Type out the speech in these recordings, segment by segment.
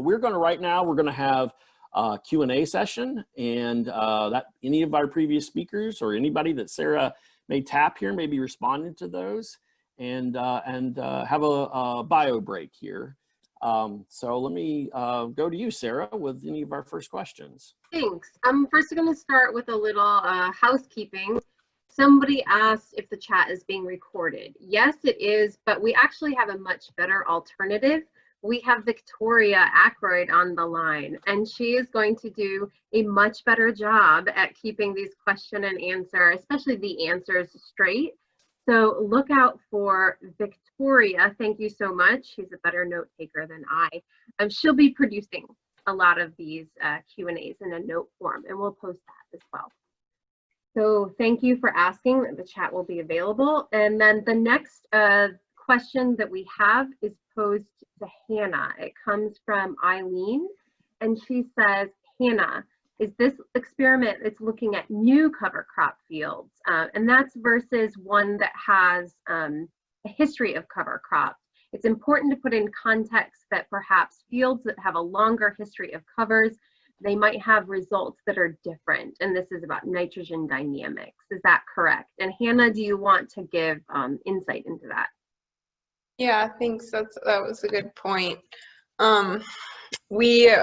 we're going to right now, we're going to have a Q&A session, and that any of our previous speakers or anybody that Sarah may tap here may be responding to those, and have a bio break here. So let me go to you, Sarah, with any of our first questions. Thanks. I'm first going to start with a little housekeeping. Somebody asked if the chat is being recorded. Yes, it is, but we actually have a much better alternative. We have Victoria Ackroyd on the line, and she is going to do a much better job at keeping these question and answer, especially the answers, straight. So look out for Victoria. Thank you so much. She's a better note taker than I. She'll be producing a lot of these Q&As in a note form, and we'll post that as well. So thank you for asking. The chat will be available. And then the next question that we have is posed to Hannah. It comes from Eileen, and she says, Hannah, is this experiment, it's looking at new cover crop fields, and that's versus one that has a history of cover crops. It's important to put in context that perhaps fields that have a longer history of covers, they might have results that are different, and this is about nitrogen dynamics. Is that correct? And Hannah, do you want to give insight into that? Yeah, thanks. That was a good point. We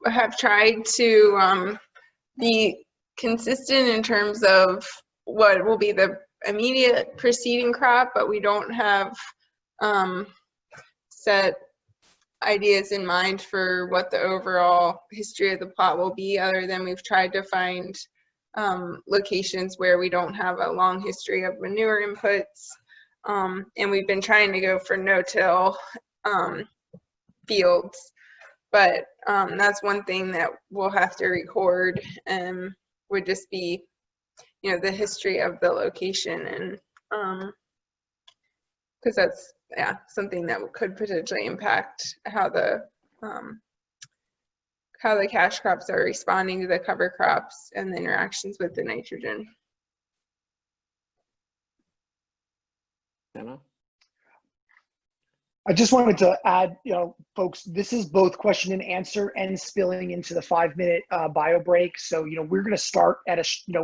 have tried to be consistent in terms of what will be the immediate preceding crop, but we don't have set ideas in mind for what the overall history of the plot will be, other than we've tried to find locations where we don't have a long history of manure inputs, and we've been trying to go for no-till fields. But that's one thing that we'll have to record, and would just be, you know, the history of the location, and because that's something that could potentially impact how the cash crops are responding to the cover crops and the interactions with the nitrogen. Anna? I just wanted to add, you know, folks, this is both question and answer and spilling into the 5-minute bio break. So, you know, we're going to start at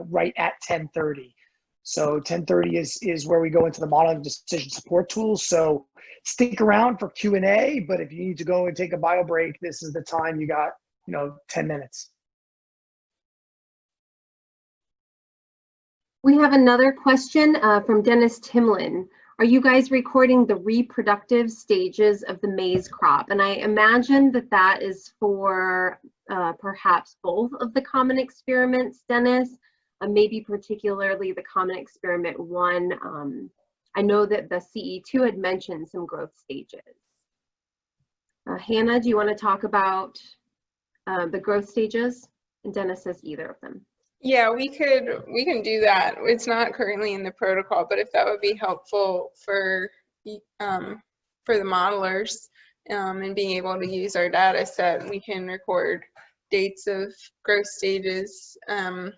right at 10:30. So 10:30 is where we go into the modeling decision support tools. So stick around for Q&A, but if you need to go and take a bio break, this is the time. You got, 10 minutes. We have another question from Dennis Timlin. Are you guys recording the reproductive stages of the maize crop? And I imagine that that is for perhaps both of the common experiments, Dennis, maybe particularly the common experiment 1. I know that the CE2 had mentioned some growth stages. Hannah, do you want to talk about the growth stages? And Dennis says either of them. Yeah, we can do that. It's not currently in the protocol, but if that would be helpful for the modelers and being able to use our data set, we can record dates of growth stages, and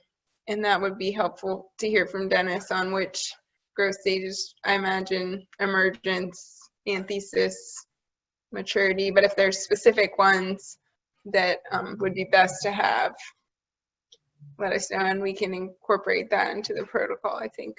that would be helpful to hear from Dennis on which growth stages, I imagine, emergence, anthesis, maturity, but if there's specific ones that would be best to have, let us know, and we can incorporate that into the protocol, I think.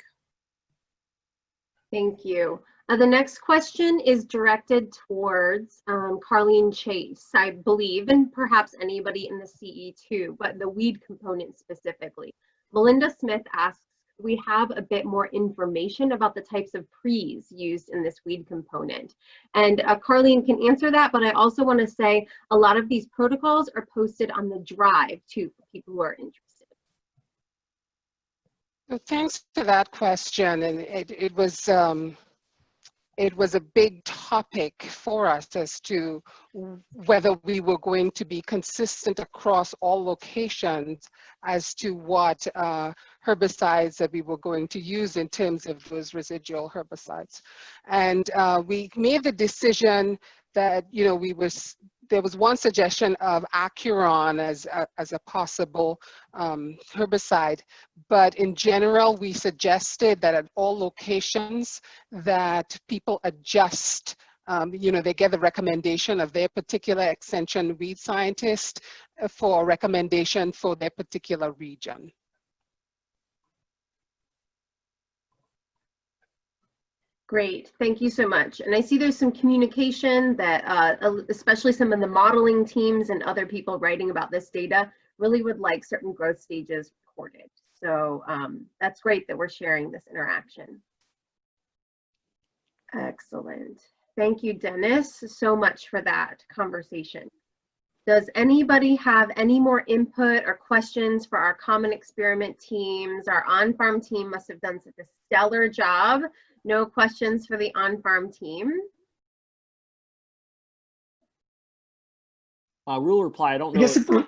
Thank you. The next question is directed towards Carlene Chase, I believe, and perhaps anybody in the CE2, but the weed component specifically. Melinda Smith asks, we have a bit more information about the types of pre's used in this weed component. And Carlene can answer that, but I also want to say a lot of these protocols are posted on the drive too, for people who are interested. Well, thanks for that question, and it was a big topic for us as to whether we were going to be consistent across all locations as to what herbicides that we were going to use in terms of those residual herbicides. And we made the decision that, there was one suggestion of Acuron as a possible herbicide, but in general, we suggested that at all locations that people adjust you know, they get the recommendation of their particular extension weed scientist for recommendation for their particular region. Great, thank you so much. And I see there's some communication that especially some of the modeling teams and other people writing about this data really would like certain growth stages recorded. So that's great that we're sharing this interaction. Excellent. Thank you, Dennis, so much for that conversation. Does anybody have any more input or questions for our common experiment teams? Our on-farm team must have done such a stellar job. No questions for the on-farm team? Real reply, I don't know if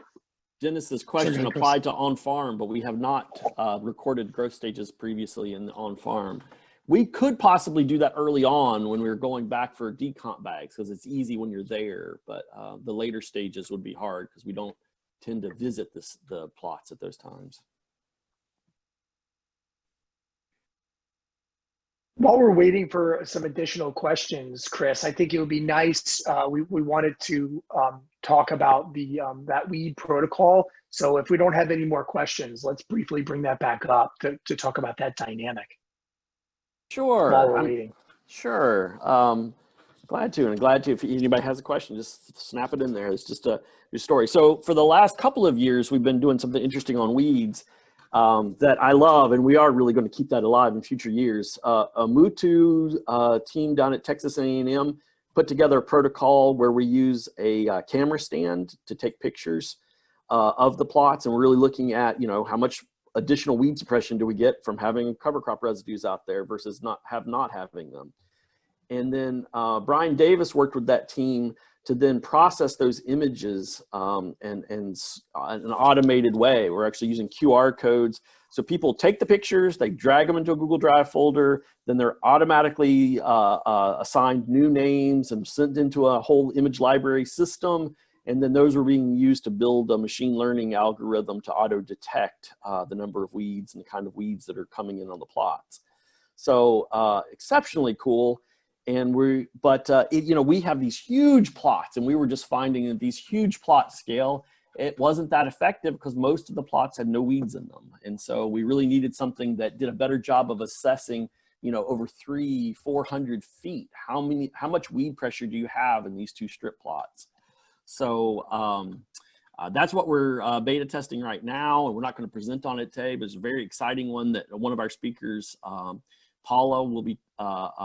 Dennis's question applied to on-farm, but we have not recorded growth stages previously in the on-farm. We could possibly do that early on when we were going back for decomp bags, because it's easy when you're there, but the later stages would be hard because we don't tend to visit the plots at those times. While we're waiting for some additional questions, Chris, I think it would be nice. We wanted to talk about the that weed protocol. So if we don't have any more questions, let's briefly bring that back up to talk about that dynamic. Sure. While we're waiting. Sure. Glad to, and glad to. If anybody has a question, just snap it in there. It's just a story. So for the last couple of years, we've been doing something interesting on weeds. That I love, and we are really going to keep that alive in future years. A Mutu team down at Texas A&M put together a protocol where we use a camera stand to take pictures of the plots, and we're really looking at, you know, how much additional weed suppression do we get from having cover crop residues out there versus not having them. And then Brian Davis worked with that team to then process those images in an automated way. We're actually using QR codes. So people take the pictures, they drag them into a Google Drive folder, then they're automatically assigned new names and sent into a whole image library system. And then those are being used to build a machine learning algorithm to auto detect the number of weeds and the kind of weeds that are coming in on the plots. So exceptionally cool. And you know, we have these huge plots, and we were just finding that these huge plot scale, it wasn't that effective because most of the plots had no weeds in them. And so we really needed something that did a better job of assessing, you know, over 300-400 feet, how much weed pressure do you have in these two strip plots? So that's what we're beta testing right now, and we're not going to present on it today, but it's a very exciting one that one of our speakers, Paula, will be,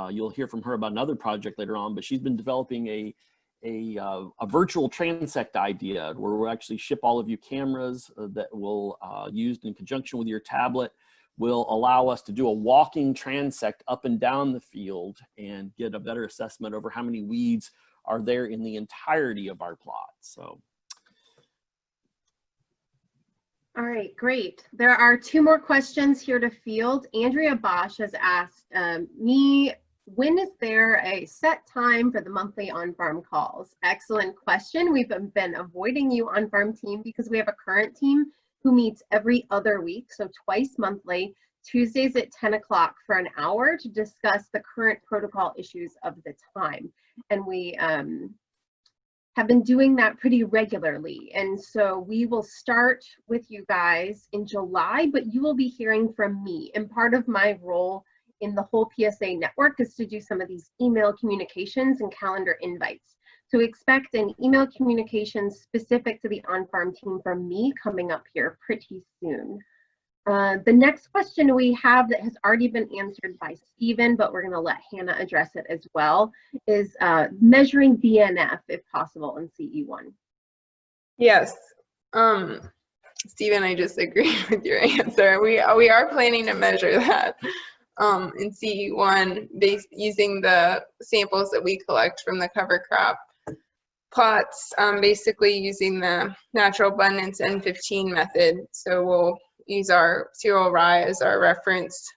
you'll hear from her about another project later on, but she's been developing a virtual transect idea where we'll actually ship all of you cameras that will, used in conjunction with your tablet, will allow us to do a walking transect up and down the field and get a better assessment over how many weeds are there in the entirety of our plot. So. All right, great. There are two more questions here to field. Andrea Bosch has asked me, when is there a set time for the monthly on-farm calls? Excellent question. We've been avoiding you on-farm team because we have a current team who meets every other week, so twice monthly, Tuesdays at 10 o'clock for an hour to discuss the current protocol issues of the time. And we have been doing that pretty regularly. And so we will start with you guys in July, but you will be hearing from me. And part of my role in the whole PSA network is to do some of these email communications and calendar invites. So expect an email communication specific to the on-farm team from me coming up here pretty soon. The next question we have that has already been answered by Stephen, but we're going to let Hannah address it as well, is measuring BNF if possible in CE1. Yes. Stephen, I just agree with your answer. We are planning to measure that in CE1 using the samples that we collect from the cover crop plots, basically using the natural abundance N15 method. So we'll use our cereal rye as our reference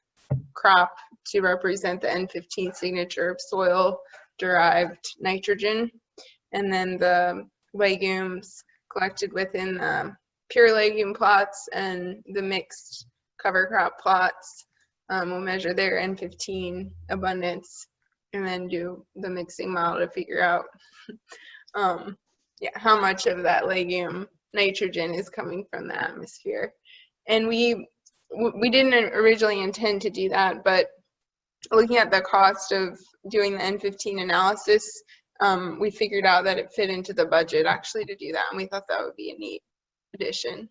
crop to represent the N15 signature of soil-derived nitrogen. And then the legumes collected within the pure legume plots and the mixed cover crop plots, we'll measure their N15 abundance and then do the mixing model to figure out yeah, how much of that legume nitrogen is coming from the atmosphere. And we didn't originally intend to do that, but looking at the cost of doing the N15 analysis, we figured out that it fit into the budget actually to do that, and we thought that would be a neat addition.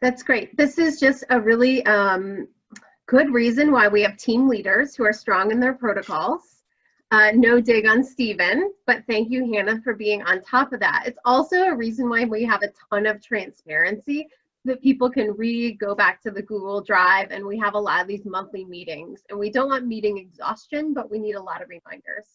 That's great. This is just a really good reason why we have team leaders who are strong in their protocols. No dig on Stephen, but thank you, Hannah, for being on top of that. It's also a reason why we have a ton of transparency that people can read, go back to the Google Drive, and we have a lot of these monthly meetings. And we don't want meeting exhaustion, but we need a lot of reminders.